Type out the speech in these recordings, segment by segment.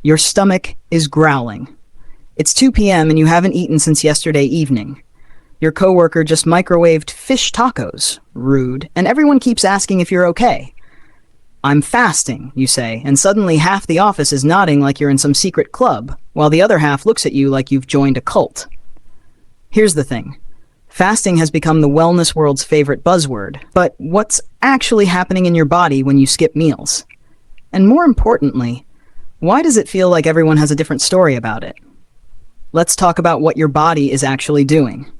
Your stomach is growling. It's 2 p.m. and you haven't eaten since yesterday evening. Your coworker just microwaved fish tacos. Rude. And everyone keeps asking if you're okay. I'm fasting, you say, and suddenly half the office is nodding like you're in some secret club, while the other half looks at you like you've joined a cult. Here's the thing. Fasting has become the wellness world's favorite buzzword, but what's actually happening in your body when you skip meals? And more importantly, why does it feel like everyone has a different story about it? Let's talk about what your body is actually doing.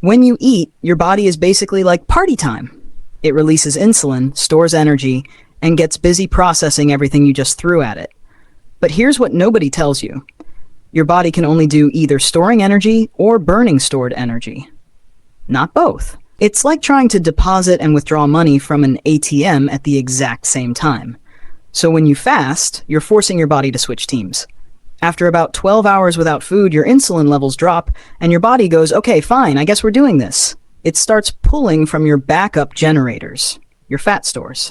When you eat, your body is basically like party time. It releases insulin, stores energy, and gets busy processing everything you just threw at it. But here's what nobody tells you. Your body can only do either storing energy or burning stored energy. Not both. It's like trying to deposit and withdraw money from an ATM at the exact same time. So when you fast, you're forcing your body to switch teams. After about 12 hours without food, your insulin levels drop, and your body goes, okay, fine, I guess we're doing this. It starts pulling from your backup generators, your fat stores.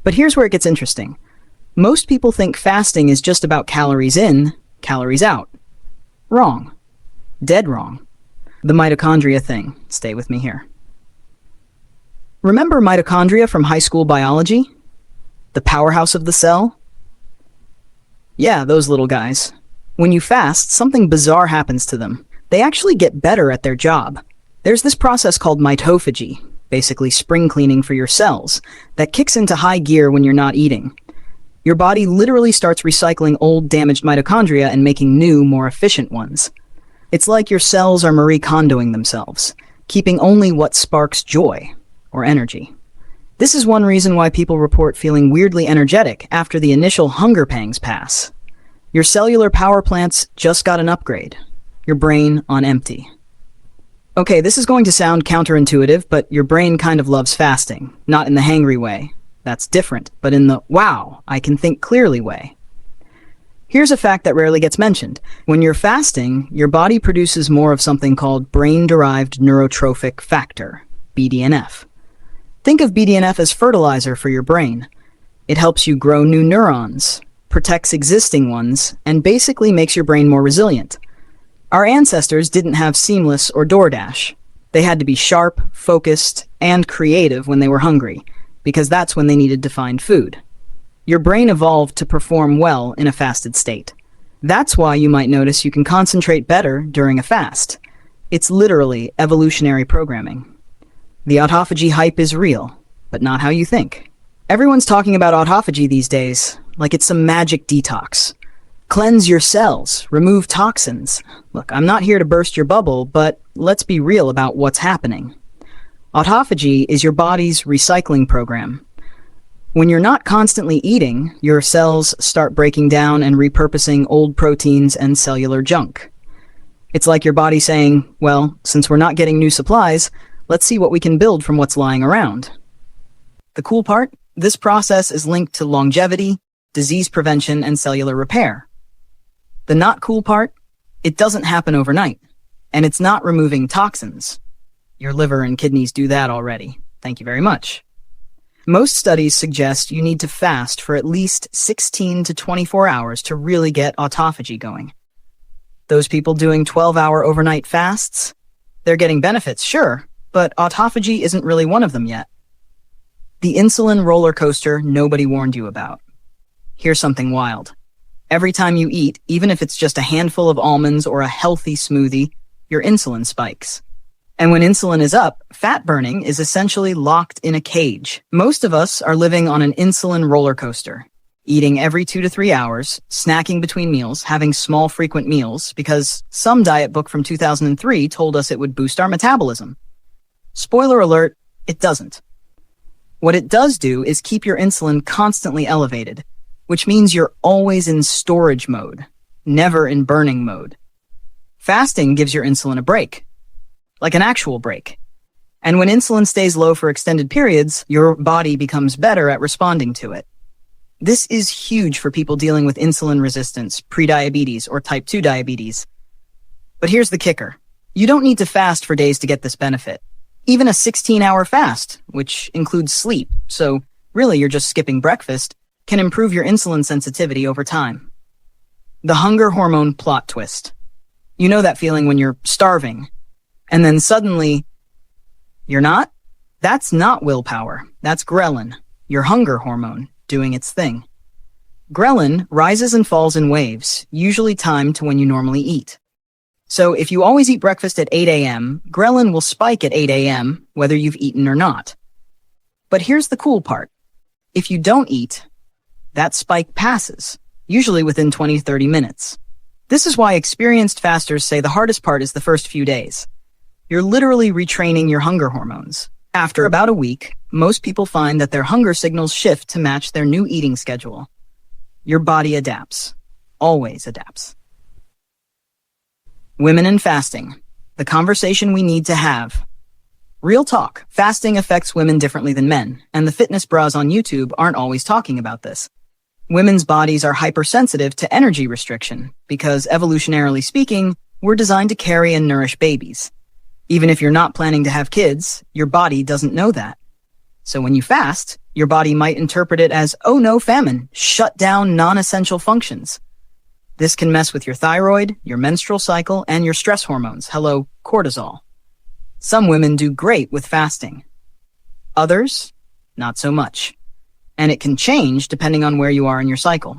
But here's where it gets interesting. Most people think fasting is just about calories in, calories out. Wrong. Dead wrong. The mitochondria thing. Stay with me here. Remember mitochondria from high school biology? The powerhouse of the cell? Yeah, those little guys. When you fast, something bizarre happens to them. They actually get better at their job. There's this process called mitophagy, basically spring cleaning for your cells, that kicks into high gear when you're not eating. Your body literally starts recycling old, damaged mitochondria and making new, more efficient ones. It's like your cells are Marie Kondoing themselves, keeping only what sparks joy or energy. This is one reason why people report feeling weirdly energetic after the initial hunger pangs pass. Your cellular power plants just got an upgrade. Your brain on empty. Okay, this is going to sound counterintuitive, but your brain kind of loves fasting, not in the hangry way. That's different, but in the, wow, I can think clearly way. Here's a fact that rarely gets mentioned. When you're fasting, your body produces more of something called brain-derived neurotrophic factor, BDNF. Think of BDNF as fertilizer for your brain. It helps you grow new neurons, protects existing ones, and basically makes your brain more resilient. Our ancestors didn't have Seamless or DoorDash. They had to be sharp, focused, and creative when they were hungry, because that's when they needed to find food. Your brain evolved to perform well in a fasted state. That's why you might notice you can concentrate better during a fast. It's literally evolutionary programming. The autophagy hype is real, but not how you think. Everyone's talking about autophagy these days, like it's some magic detox. Cleanse your cells, remove toxins. Look, I'm not here to burst your bubble, but let's be real about what's happening. Autophagy is your body's recycling program. When you're not constantly eating, your cells start breaking down and repurposing old proteins and cellular junk. It's like your body saying, well, since we're not getting new supplies, let's see what we can build from what's lying around. The cool part? This process is linked to longevity, disease prevention, and cellular repair. The not cool part? It doesn't happen overnight, and it's not removing toxins. Your liver and kidneys do that already. Thank you very much. Most studies suggest you need to fast for at least 16 to 24 hours to really get autophagy going. Those people doing 12-hour overnight fasts? They're getting benefits, sure, but autophagy isn't really one of them yet. The insulin roller coaster nobody warned you about. Here's something wild. Every time you eat, even if it's just a handful of almonds or a healthy smoothie, your insulin spikes. And when insulin is up, fat burning is essentially locked in a cage. Most of us are living on an insulin roller coaster, eating every 2 to 3 hours, snacking between meals, having small frequent meals, because some diet book from 2003 told us it would boost our metabolism. Spoiler alert, it doesn't. What it does do is keep your insulin constantly elevated, which means you're always in storage mode, never in burning mode. Fasting gives your insulin a break, like an actual break. And when insulin stays low for extended periods, your body becomes better at responding to it. This is huge for people dealing with insulin resistance, prediabetes, or type 2 diabetes. But here's the kicker. You don't need to fast for days to get this benefit. Even a 16-hour fast, which includes sleep, so really you're just skipping breakfast, can improve your insulin sensitivity over time. The hunger hormone plot twist. You know that feeling when you're starving, and then suddenly, you're not? That's not willpower. That's ghrelin, your hunger hormone, doing its thing. Ghrelin rises and falls in waves, usually timed to when you normally eat. So if you always eat breakfast at 8 a.m., ghrelin will spike at 8 a.m., whether you've eaten or not. But here's the cool part. If you don't eat, that spike passes, usually within 20-30 minutes. This is why experienced fasters say the hardest part is the first few days. You're literally retraining your hunger hormones. After about a week, most people find that their hunger signals shift to match their new eating schedule. Your body adapts. Always adapts. Women and fasting. The conversation we need to have. Real talk. Fasting affects women differently than men, and the fitness bras on YouTube aren't always talking about this. Women's bodies are hypersensitive to energy restriction because, evolutionarily speaking, we're designed to carry and nourish babies. Even if you're not planning to have kids, your body doesn't know that. So when you fast, your body might interpret it as, oh no, famine, shut down non-essential functions. This can mess with your thyroid, your menstrual cycle, and your stress hormones, hello, cortisol. Some women do great with fasting. Others, not so much. And it can change depending on where you are in your cycle.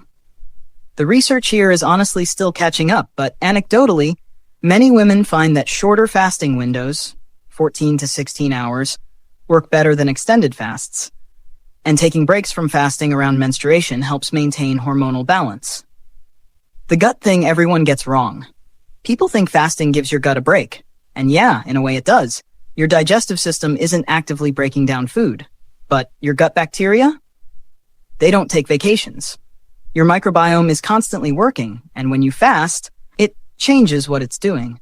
The research here is honestly still catching up, but anecdotally, many women find that shorter fasting windows, 14 to 16 hours, work better than extended fasts. And taking breaks from fasting around menstruation helps maintain hormonal balance. The gut thing everyone gets wrong. People think fasting gives your gut a break. And yeah, in a way it does. Your digestive system isn't actively breaking down food. But your gut bacteria? They don't take vacations. Your microbiome is constantly working, and when you fast, it changes what it's doing.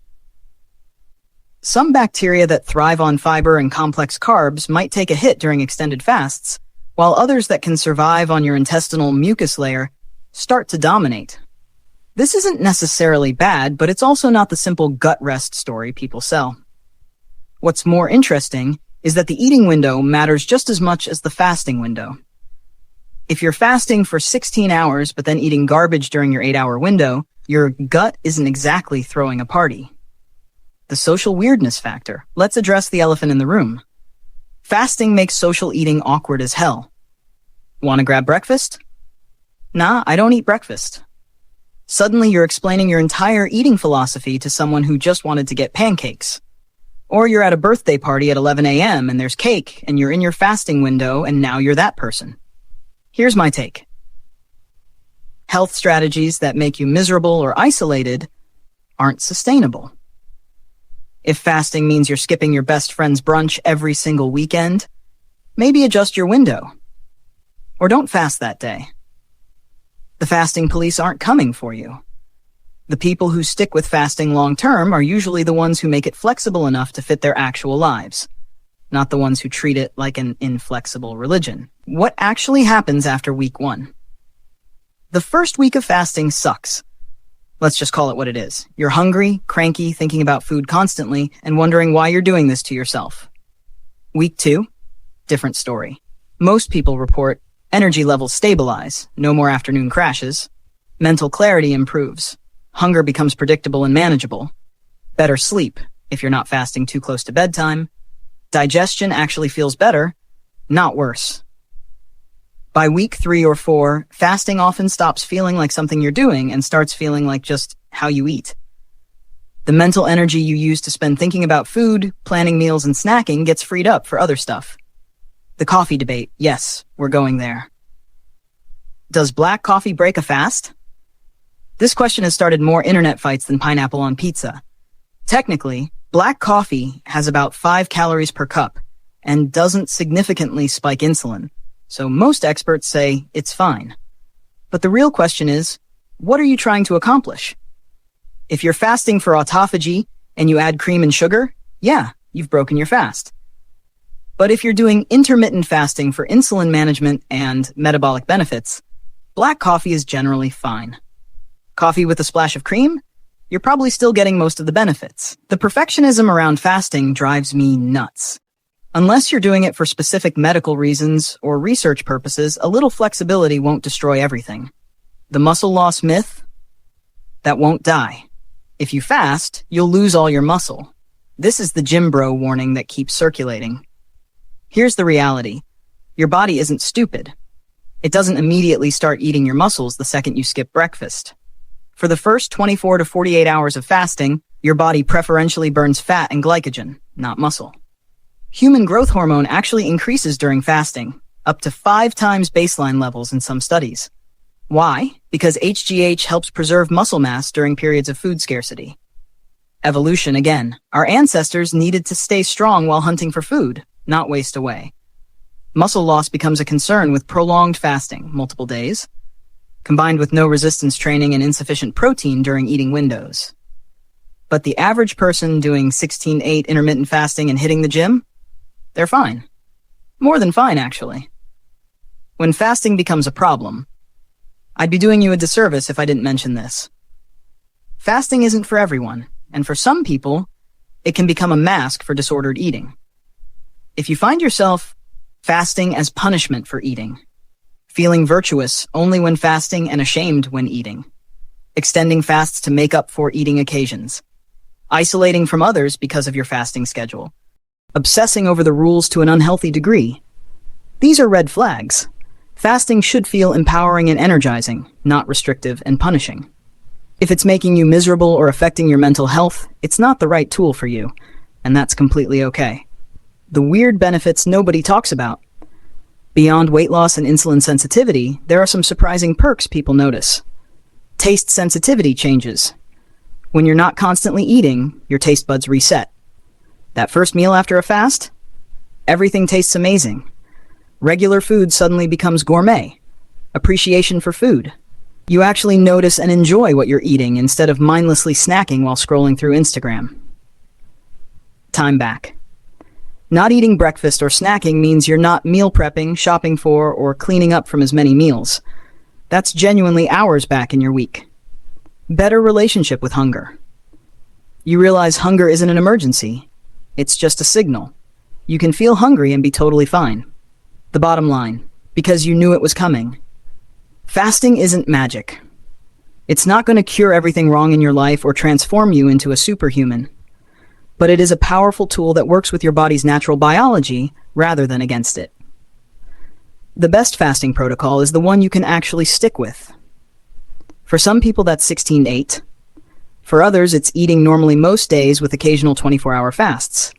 Some bacteria that thrive on fiber and complex carbs might take a hit during extended fasts, while others that can survive on your intestinal mucus layer start to dominate. This isn't necessarily bad, but it's also not the simple gut rest story people sell. What's more interesting is that the eating window matters just as much as the fasting window. If you're fasting for 16 hours but then eating garbage during your 8-hour window, your gut isn't exactly throwing a party. The social weirdness factor. Let's address the elephant in the room. Fasting makes social eating awkward as hell. Want to grab breakfast? Nah, I don't eat breakfast. Suddenly you're explaining your entire eating philosophy to someone who just wanted to get pancakes. Or you're at a birthday party at 11 a.m. and there's cake and you're in your fasting window and now you're that person. Here's my take. Health strategies that make you miserable or isolated aren't sustainable. If fasting means you're skipping your best friend's brunch every single weekend, maybe adjust your window. Or don't fast that day. The fasting police aren't coming for you. The people who stick with fasting long-term are usually the ones who make it flexible enough to fit their actual lives, not the ones who treat it like an inflexible religion. What actually happens after week 1? The first week of fasting sucks. Let's just call it what it is. You're hungry, cranky, thinking about food constantly, and wondering why you're doing this to yourself. Week 2? Different story. Most people report energy levels stabilize, no more afternoon crashes, mental clarity improves, hunger becomes predictable and manageable, better sleep if you're not fasting too close to bedtime, digestion actually feels better, not worse. By week 3 or 4, fasting often stops feeling like something you're doing and starts feeling like just how you eat. The mental energy you use to spend thinking about food, planning meals, and snacking gets freed up for other stuff. The coffee debate, yes, we're going there. Does black coffee break a fast? This question has started more internet fights than pineapple on pizza. Technically, black coffee has about 5 calories per cup and doesn't significantly spike insulin, so most experts say it's fine. But the real question is, what are you trying to accomplish? If you're fasting for autophagy and you add cream and sugar, yeah, you've broken your fast. But if you're doing intermittent fasting for insulin management and metabolic benefits, black coffee is generally fine. Coffee with a splash of cream? You're probably still getting most of the benefits. The perfectionism around fasting drives me nuts. Unless you're doing it for specific medical reasons or research purposes, a little flexibility won't destroy everything. The muscle loss myth? that won't die. If you fast, you'll lose all your muscle. This is the gym bro warning that keeps circulating. Here's the reality. Your body isn't stupid. It doesn't immediately start eating your muscles the second you skip breakfast. For the first 24 to 48 hours of fasting, your body preferentially burns fat and glycogen, not muscle. Human growth hormone actually increases during fasting, up to 5 times baseline levels in some studies. Why? Because HGH helps preserve muscle mass during periods of food scarcity. Evolution again. Our ancestors needed to stay strong while hunting for food, not waste away. Muscle loss becomes a concern with prolonged fasting, multiple days, combined with no resistance training and insufficient protein during eating windows. But the average person doing 16/8 intermittent fasting and hitting the gym, they're fine. More than fine, actually. When fasting becomes a problem, I'd be doing you a disservice if I didn't mention this. Fasting isn't for everyone, and for some people, it can become a mask for disordered eating. If you find yourself fasting as punishment for eating, feeling virtuous only when fasting and ashamed when eating, extending fasts to make up for eating occasions, isolating from others because of your fasting schedule, obsessing over the rules to an unhealthy degree, these are red flags. Fasting should feel empowering and energizing, not restrictive and punishing. If it's making you miserable or affecting your mental health, it's not the right tool for you, and that's completely okay. The weird benefits nobody talks about. Beyond weight loss and insulin sensitivity, there are some surprising perks people notice. Taste sensitivity changes. When you're not constantly eating, your taste buds reset. That first meal after a fast, everything tastes amazing. Regular food suddenly becomes gourmet. Appreciation for food. You actually notice and enjoy what you're eating instead of mindlessly snacking while scrolling through Instagram. Time back. Not eating breakfast or snacking means you're not meal prepping, shopping for, or cleaning up from as many meals. That's genuinely hours back in your week. Better relationship with hunger. You realize hunger isn't an emergency. It's just a signal. You can feel hungry and be totally fine. The bottom line, because you knew it was coming. Fasting isn't magic. It's not going to cure everything wrong in your life or transform you into a superhuman. But it is a powerful tool that works with your body's natural biology rather than against it. The best fasting protocol is the one you can actually stick with. For some people, that's 16/8. For others, it's eating normally most days with occasional 24-hour fasts.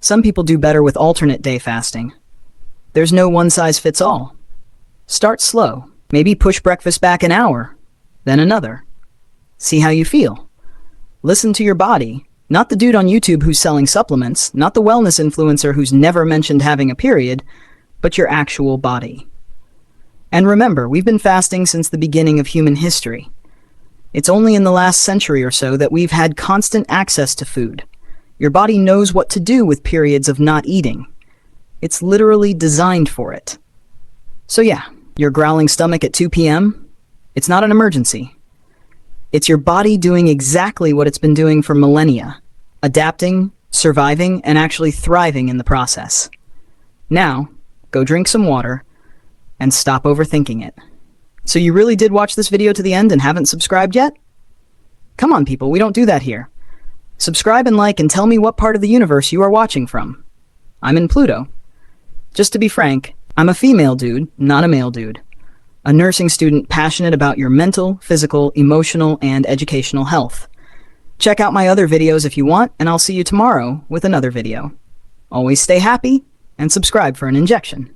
Some people do better with alternate day fasting. There's no one-size-fits-all. Start slow. Maybe push breakfast back an hour, then another. See how you feel. Listen to your body, not the dude on YouTube who's selling supplements, not the wellness influencer who's never mentioned having a period, but your actual body. And remember, we've been fasting since the beginning of human history. It's only in the last century or so that we've had constant access to food. Your body knows what to do with periods of not eating. It's literally designed for it. So yeah, your growling stomach at 2 p.m., it's not an emergency. It's your body doing exactly what it's been doing for millennia, adapting, surviving, and actually thriving in the process. Now, go drink some water and stop overthinking it. So you really did watch this video to the end and haven't subscribed yet? Come on, people, we don't do that here. Subscribe and like and tell me what part of the universe you are watching from. I'm in Pluto. Just to be frank, I'm a female dude, not a male dude. A nursing student passionate about your mental, physical, emotional, and educational health. Check out my other videos if you want, and I'll see you tomorrow with another video. Always stay happy and subscribe for an injection.